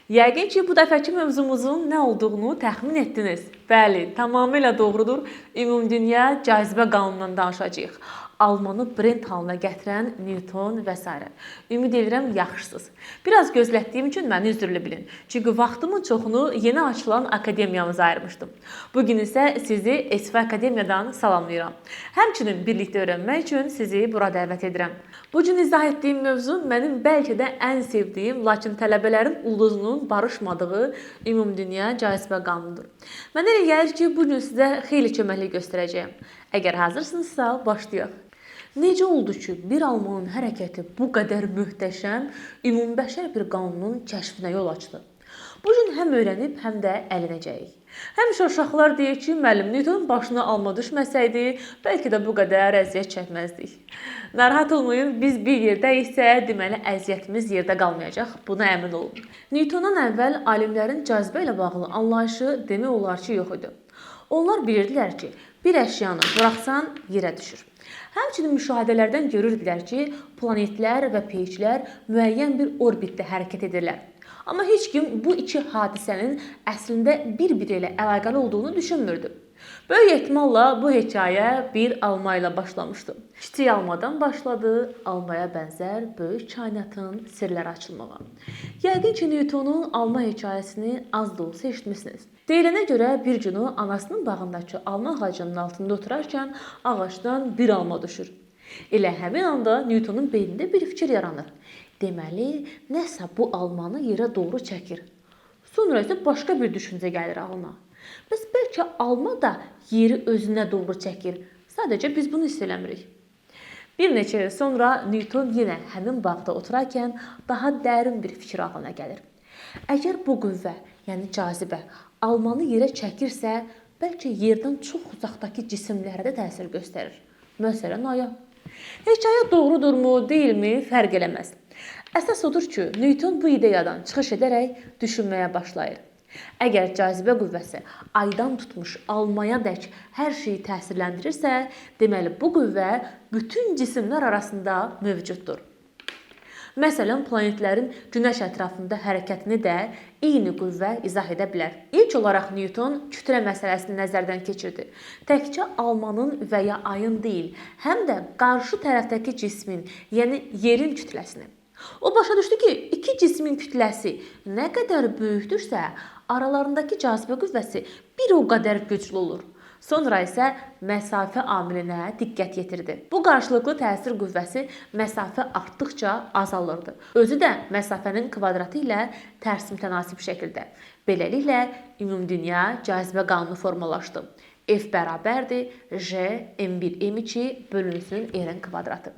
Yəqin ki, bu dəfəki mövzumuzun nə olduğunu təxmin etdiniz. Bəli, tamamilə doğrudur. Ümumdünya cazibə qanunundan danışacağıq. Almanı brend halına gətirən Newton və s. Ümid edirəm yaxşısınız. Biraz gözlətdiyim üçün məni üzrlü bilin. Çünki vaxtımın çoxunu yeni açılan akademiyamıza ayırmışdım. Bugün isə sizi SV Akademiyadan salamlayıram. Həmçinin birlikdə öyrənmək üçün sizi bura dəvət edirəm. Bu gün izah etdiyim mövzu mənim bəlkə də ən sevdiyim, lakin tələbələrin ulduzunun barışmadığı ümumdünya cazibə qanunudur. Mənə elə gəlir ki, bu gün sizə xeyli köməklik göstərəcəyəm. Əgər hazırsınızsa, başlayaq. Necə oldu ki, bir almanın hərəkəti bu qədər möhtəşəm, ümumbəşər bir qanunun kəşfinə yol açdı? Bu gün həm öyrənib, həm də əlinəcəyik. Həmişə uşaqlar deyir ki, müəllim Newtonun başına alma düşməsəydi, bəlkə də bu qədər əziyyət çəkməzdik. Narahat olmayın, biz bir yerdə isə deməli əziyyətimiz yerdə qalmayacaq, buna əmin olun. Newtondan əvvəl alimlərin cazibə ilə bağlı anlayışı demək olar ki, yox idi. Onlar bilirdilər ki, bir əşyanı buraxsan yerə düşür. Həmçinin müşahidələrdən görürdülər ki, planetlər və peyçlər müəyyən bir orbitdə hərəkət edirlər. Amma heç kim bu iki hadisənin əslində bir-biri ilə əlaqəli olduğunu düşünmürdü. Böyük ehtimalla bu hekayə bir alma ilə başlamışdı. Kiçik almadan başladı, almaya bənzər böyük kainatın sirləri açılmağa. Yəqin ki, Newtonun alma hekayəsini az da olsa eşitmisiniz. Deyilənə görə bir gün o anasının bağındakı alma ağacının altında oturarkən ağacdan bir alma düşür. Elə həmin anda Newtonun beynində bir fikir yaranır. Deməli, nəsə bu almanı yerə doğru çəkir. Sonra isə başqa bir düşüncə gəlir ağlına. Bəs bəlkə alma da yeri özünə doğru çəkir. Sadəcə biz bunu hiss eləmirik. Bir neçə il sonra Newton yenə həmin bağda oturarkən daha dərin bir fikir ağlına gəlir. Əgər bu qüvvə, yəni cazibə, almanı yerə çəkirsə, bəlkə yerdən çox uzaqdakı cisimlərə də təsir göstərir. Məsələn, aya. Hekayə doğrudurmu, deyilmi, fərq eləməz. Əsas odur ki, Newton bu ideyadan çıxış edərək düşünməyə başlayır. Əgər cazibə qüvvəsi aydan tutmuş almaya dək hər şeyi təsirləndirirsə, deməli bu qüvvə bütün cisimlər arasında mövcuddur. Məsələn, planetlərin Günəş ətrafında hərəkətini də eyni qüvvə izah edə bilər. İlk olaraq Newton kütlə məsələsini nəzərdən keçirdi. Təkcə almanın və ya ayın deyil, həm də qarşı tərəfdəki cismin, yəni yerin kütləsini. O başa düşdü ki, iki cismin kütləsi nə qədər böyükdürsə, aralarındakı cazibə qüvvəsi bir o qədər güclü olur. Sonra isə məsafə amilinə diqqət yetirdi. Bu qarşılıqlı təsir qüvvəsi məsafə artdıqca azalırdı. Özü də məsafənin kvadratı ilə tərs mütənasib şəkildə. Beləliklə, ümumdünya cazibə qanunu formalaşdı. F bərabərdir J M1 M2 bölünsün R-in kvadratı.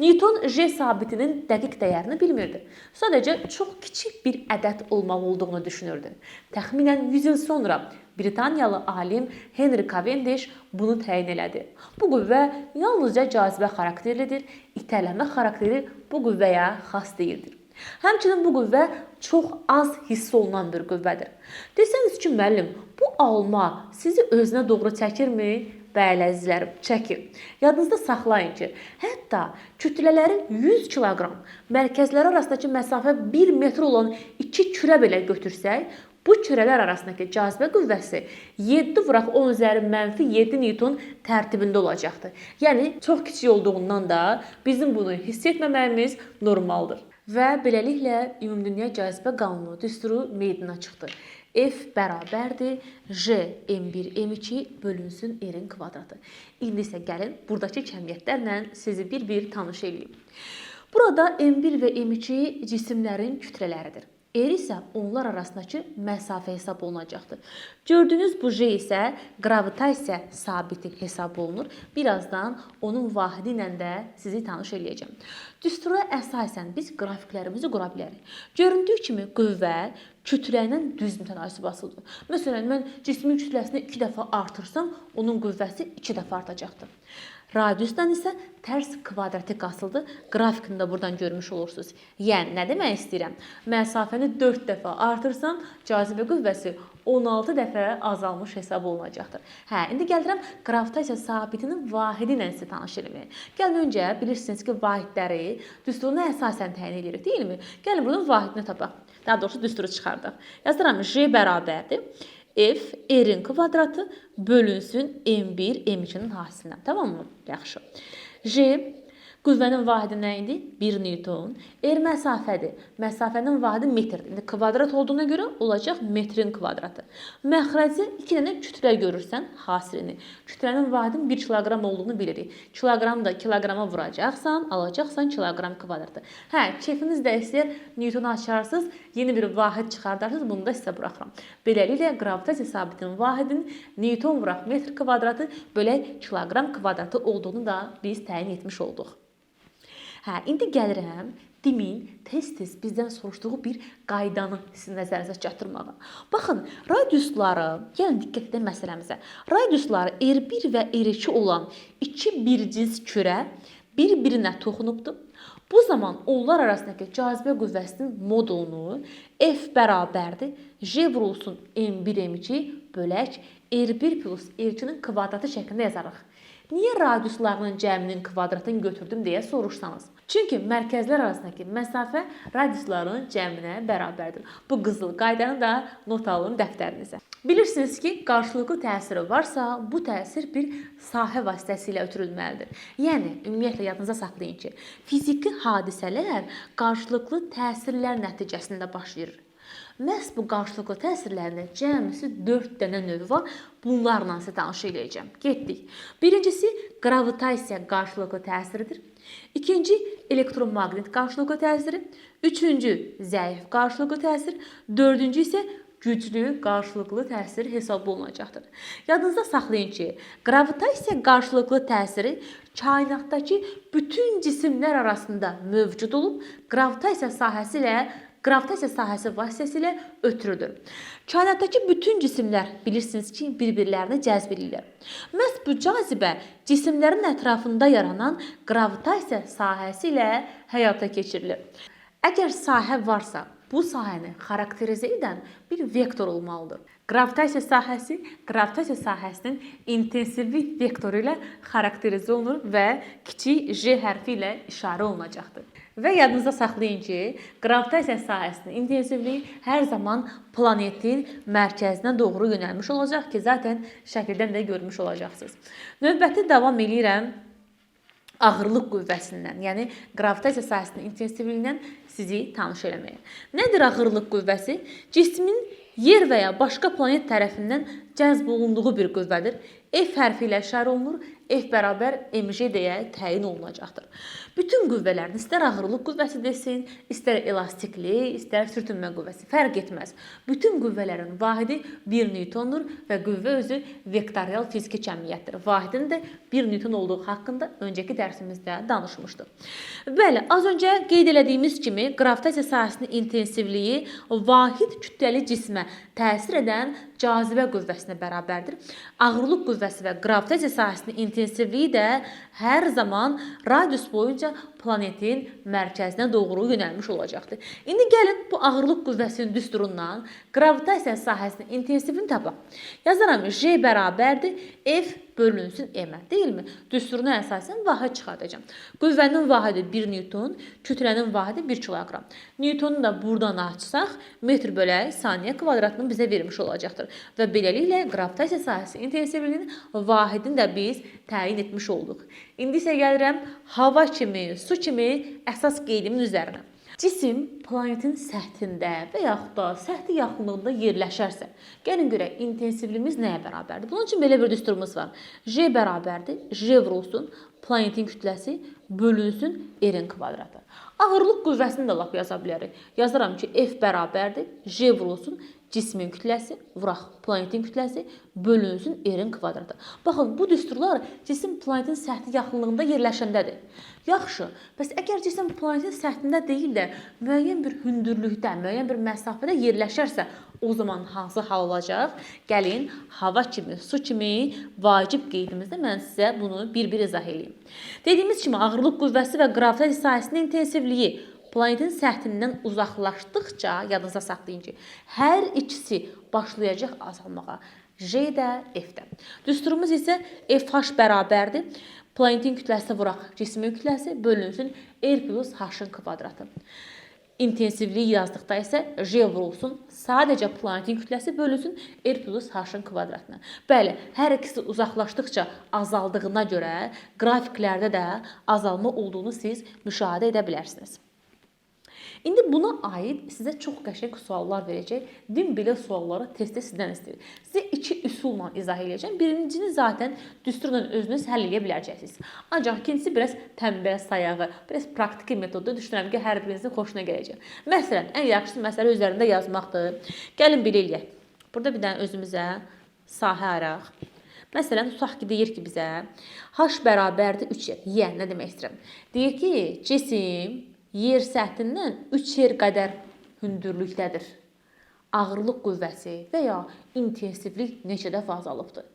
Newton J sabitinin dəqiq dəyərini bilmirdi. Sadəcə çox kiçik bir ədəd olmalı olduğunu düşünürdü. Təxminən 100 il sonra Britaniyalı alim Henry Cavendish bunu təyin elədi. Bu qüvvə yalnızca cazibə xarakterlidir, itələmə xarakteri bu qüvvəyə xas deyildir. Həmçinin bu qüvvə çox az hiss olunan bir qüvvədir. Desəniz ki, müəllim, bu alma sizi özünə doğru çəkirmi? Bəli, əzizlərim, çəkir. Yadınızda saxlayın ki, hətta kütlələrin 100 kiloqram, mərkəzləri arasındakı məsafə 1 metr olan iki kürə belə götürsək, bu kürələr arasındakı cazibə qüvvəsi 7-10⁻⁷ Newton tərtibində olacaqdır. Yəni, çox kiçik olduğundan da bizim bunu hiss etməməyimiz normaldır. Və beləliklə ümumdünya cazibə qanunu düsturu meydana çıxdı. F bərabərdir J M1 M2 bölünsün R-in kvadratı. İndi isə gəlin buradakı kəmiyyətlərlə sizi bir-bir tanış edeyim. Burada M1 və M2 cisimlərin kütlələridir. R isə onlar arasındakı məsafə hesab olunacaqdır. Gördüyünüz bu J isə qravitasiya sabiti hesab olunur. Birazdan onun vahidi ilə də sizi tanış edəcəm. Düstura əsasən biz qrafiklərimizi qura bilərik. Göründüyü kimi qüvvə kütlə ilə düz mütənasib asılıdır. Məsələn, mən cismin kütləsini 2 dəfə artırsam, onun qüvvəsi 2 dəfə artacaqdır. Radiusdan isə tərs kvadratik asıldı. Qrafikini də buradan görmüş olursunuz. Yəni, nə demək istəyirəm? Məsafəni 4 dəfə artırsam, cazibə qüvvəsi 16 dəfə azalmış hesab olunacaqdır. İndi gəlirəm qravitasiya sabitinin vahidi ilə sizə tanış eləməyə. Gəlin öncə bilirsiniz ki, vahidləri düsturuna əsasən təyin edirik, deyilmi? Gəlin bunun vahidini tapaq. Daha doğrusu düsturu çıxardıq. Yazıram J bərabərdir. F R-in kvadratı bölünsün M1, M2-nin hasilinə. Tamam mı? Yaxşı. J qüvvənin vahidi nə idi? 1 Newton. R məsafədir. Məsafənin vahidi metrdir. İndi kvadrat olduğuna görə olacaq metrin kvadratı. Məxrəci 2 dənə kütlə görürsən, hasilini. Kütlənin vahidinin 1 kiloqram olduğunu bilirik. Kiloqramı da kiloqrama vuracaqsan, alacaqsan kiloqram kvadratı. Hə, keyfiniz də istəyir, Newtonu açarsınız, yeni bir vahid çıxardarsınız, bunu da sizə buraxıram. Beləliklə, qravitasiya sabitinin vahidinin Newton vuraq metr kvadratı bölək kiloqram kvadratı olduğunu da biz təyin etmiş olduq. Hə, indi gəlirəm demin tez-tez bizdən soruşduğu bir qaydanı sizin nəzərinizə çatdırmağa. Baxın, radiusları, gəlin diqqət edin məsələmizə. Radiusları R1 və R2 olan iki birciz kürə bir-birinə toxunubdur. Bu zaman onlar arasındakı cazibə qüvvəsinin modulunu F bərabərdir. J vurulsun M1, M2 bölək R1 plus R2-nin kvadratı şəklində yazarıq. Niyə radiuslarının cəminin kvadratını götürdüm deyə soruşsanız? Çünki mərkəzlər arasındakı məsafə radiusların cəminə bərabərdir. Bu qızıl qaydanı da not alın dəftərinizə. Bilirsiniz ki, qarşılıqlı təsiri varsa, bu təsir bir sahə vasitəsilə ötürülməlidir. Yəni, ümumiyyətlə yadınıza saxlayın ki, fiziki hadisələr qarşılıqlı təsirlər nəticəsində başlayır. Məhz bu qarşılıqlı təsirlərində cəmisi 4 dənə növü var. Bunlarla sizə tanış eləyəcəm. Getdik. Birincisi, gravitasiya qarşılıqlı təsiridir. İkinci, elektromaqnit qarşılıqlı təsiri. Üçüncü, zəif qarşılıqlı təsir. Dördüncü isə güclü qarşılıqlı təsir hesab olunacaqdır. Yadınızda saxlayın ki, gravitasiya qarşılıqlı təsiri kainatdakı bütün cisimlər arasında mövcud olub, gravitasiya sahəsi vasitəsilə ötürülür. Kainatdakı bütün cisimlər bilirsiniz ki, bir-birlərini cəzb edirlər. Məhz bu cazibə cisimlərin ətrafında yaranan gravitasiya sahəsi ilə həyata keçirilir. Əgər sahə varsa, bu sahəni xarakterizə edən bir vektor olmalıdır. Gravitasiya sahəsinin intensivlik vektoru ilə xarakterizə olunur və kiçik J hərfi ilə işarə olunacaqdır. Və yadınızda saxlayın ki, gravitasiya sahəsinin intensivliyi hər zaman planetin mərkəzinə doğru yönəlmiş olacaq ki, zaten şəkildən də görmüş olacaqsınız. Növbəti davam edirəm ağırlıq qüvvəsindən, yəni gravitasiya sahəsinin intensivliyindən sizi tanış eləməyə. Nədir ağırlıq qüvvəsi? Cismin yer və ya başqa planet tərəfindən cəzb olunduğu bir qüvvədir. F hərfi ilə işarə olunur. F bərabər mg deyə təyin olunacaqdır. Bütün qüvvələrin istər ağırlıq qüvvəsi desin, istər elastiklik, istər sürtünmə qüvvəsi fərq etməz. Bütün qüvvələrin vahidi 1 Newtondur və qüvvə özü vektorial fiziki cəmiyyətdir. Vahidin də 1 Newton olduğu haqqında öncəki dərsimizdə danışmışdıq. Bəli, az öncə qeyd elədiyimiz kimi gravitasiya sahəsinin intensivliyi vahid kütləli cismə təsir edən cazibə qüvvəsinə bərabərdir. Ağırlıq qüvvəsi və gravitasiya sahəsinin intensivliyi də hər zaman radius boyunca planetin mərkəzinə doğru yönəlmiş olacaqdır. İndi gəlin bu ağırlıq qüvvəsinin düsturundan gravitasiya sahəsinin intensivliyini tapaq. Yazaram J bərabərdir F bölünsün M-ə, deyilmi? Düsturuna əsasən vahid çıxardacağam. Qüvvənin vahidi 1 Newton, kütlənin vahidi 1 kiloqram. Newtonu da buradan açsaq, metr bölək saniyə kvadratını bizə vermiş olacaqdır. Və beləliklə gravitasiya sahəsi intensivliyinin vahidini də biz təyin etmiş olduq. İndi isə gəlirəm hava kimi, su kimi əsas qeydimin üzərinə. Cisim planetin səthində və yaxud da səthi yaxınlığında yerləşərsə, gəlin görək intensivliyimiz nəyə bərabərdir? Bunun üçün belə bir düsturumuz var. J bərabərdir, J vurulsun, planetin kütləsi bölünsün R-in kvadratı. Ağırlıq qüvvəsini də lap yaza bilərik. Yazıram ki, F bərabərdir, J vurulsun, cismin kütləsi, vuraq, planetin kütləsi bölünsün R-in kvadratı. Baxın, bu düsturlar cisim planetin səthi yaxınlığında yerləşəndədir. Yaxşı, bəs əgər cisim planetin səthində deyil də müəyyən bir hündürlükdə, müəyyən bir məsafədə yerləşərsə, o zaman hansı hal olacaq? Gəlin, hava kimi, su kimi vacib qeydimizdə mən sizə bunu bir-bir izah edeyim. Dediyimiz kimi ağırlıq qüvvəsi və gravitasiya sahəsinin intensivliyi planetin səthindən uzaqlaşdıqca, yadınıza saxlayın ki, hər ikisi başlayacaq azalmağa. J də, F də. Düsturumuz isə FH bərabərdir. Planetin kütləsi vuraq, cismin kütləsi bölünsün R plus H-ın kvadratı. intensivliyi yazdıqda isə J vurulsun, sadəcə planetin kütləsi bölünsün R plus H-ın kvadratına. Bəli, hər ikisi uzaqlaşdıqca azaldığına görə qrafiklərdə də azalma olduğunu siz müşahidə edə bilərsiniz. İndi buna aid sizə çox qəşəng suallar verəcək. Din belə sualları test-test sizdən istəyir. Sizə 2 üsulla izah edəcəm. Birincini zaten düsturla özünüz həll edə biləcəksiniz. Ancaq ikincisi biraz tənbəl sayağı, biraz praktiki metodda düşünürəm ki, hər birinizin xoşuna gələcək. Məsələn, ən yaxşısı məsələ üzərində yazmaqdır. Gəlin belə eləyək. Burada bir dənə özümüzə sahə araq. Məsələn, tutaq ki, deyir ki bizə H bərabərdir 3y. Yəni, nə demək istəyirəm? Deyir ki, cisim yer səthindən 3 qədər hündürlükdədir. Ağırlıq qüvvəsi və ya intensivlik neçə dəfə azalıbdır?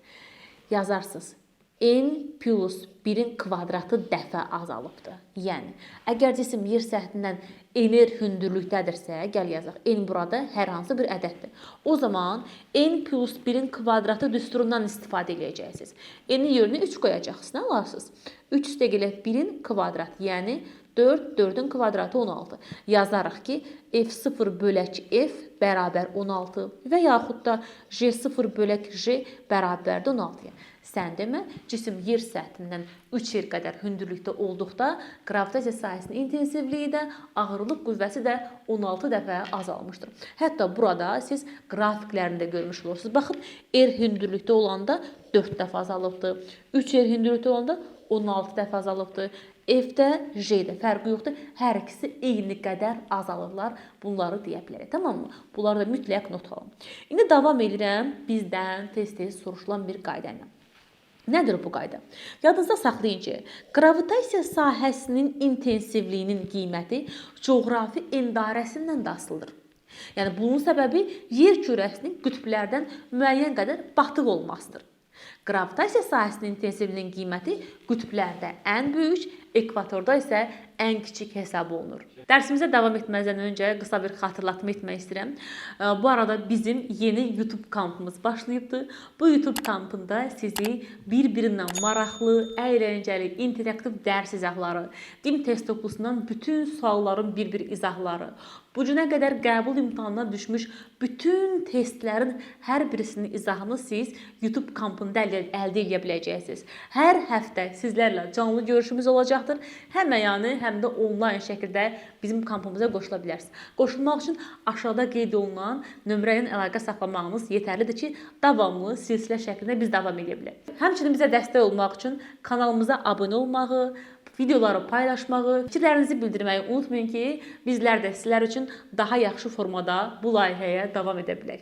Yazarsınız. N plus 1-in kvadratı dəfə azalıbdır. Yəni, əgər cisim yer səthindən n hündürlükdədirsə, gəl yazaq. N burada hər hansı bir ədəddir. O zaman n plus 1-in kvadratı düsturundan istifadə edəcəksiniz. N-in yerinə 3 qoyacaqsınız. Nə alarsınız? 3 üstə gələ 1-in kvadratı, yəni 4, 4-ün kvadratı 16. Yazarıq ki, F0 bölək F bərabər 16 və yaxud da J0 bölək J bərabərdir 16-ya. Sən demə, cisim yer səthindən 3 qədər hündürlükdə olduqda qravitasiya sahəsinin intensivliyi də, ağırlıq qüvvəsi də 16 dəfə azalmışdır. Hətta burada siz qrafiklərində görmüş olursunuz. Baxın, R hündürlükdə olanda 4 dəfə azalıbdır. 3 R hündürlükdə olanda 16 dəfə azalıbdır. F-də, J-də fərqi yoxdur. Hər ikisi eyni qədər azalırlar. Bunları deyə bilərik. Tamam mı? Bunları da mütləq not alın. İndi davam edirəm bizdən tez-tez soruşulan bir qayda ilə. Nədir bu qayda? Yadınızda saxlayın ki, qravitasiya sahəsinin intensivliyinin qiyməti coğrafi endarəsindən də asılıdır. Yəni, bunun səbəbi yer kürəsinin qütblərdən müəyyən qədər batıq olmasıdır. Qravitasiya sahəsinin intensivliyinin qiyməti qütblərdə ən böyük, ekvatorda isə ən kiçik hesab olunur. Dərsimizə davam etməzdən öncə qısa bir xatırlatma etmək istəyirəm. Bu arada bizim yeni YouTube kampımız başlayıbdır. Bu YouTube kampında sizi bir-birindən maraqlı, əyləncəli, interaktiv dərs izahları, DİM test toplusundan bütün sualların bir-bir izahları, bu günə qədər qəbul imtahanına düşmüş bütün testlərin hər birisinin izahını siz YouTube kampında əldə edə biləcəksiniz. Hər həftə sizlərlə canlı görüşümüz olacaqdır. Həm əyani, həm də onlayn şəkildə bizim kampımıza qoşula bilərsiniz. Qoşulmaq üçün aşağıda qeyd olunan nömrə ilə əlaqə saxlamağınız yetərlidir ki, davamlı silsilə şəklində biz davam edə bilək. Həmçinin bizə dəstək olmaq üçün kanalımıza abunə olmağı, videoları paylaşmağı, fikirlərinizi bildirməyi unutmayın ki, bizlər də sizlər üçün daha yaxşı formada bu layihəyə davam edə bilək.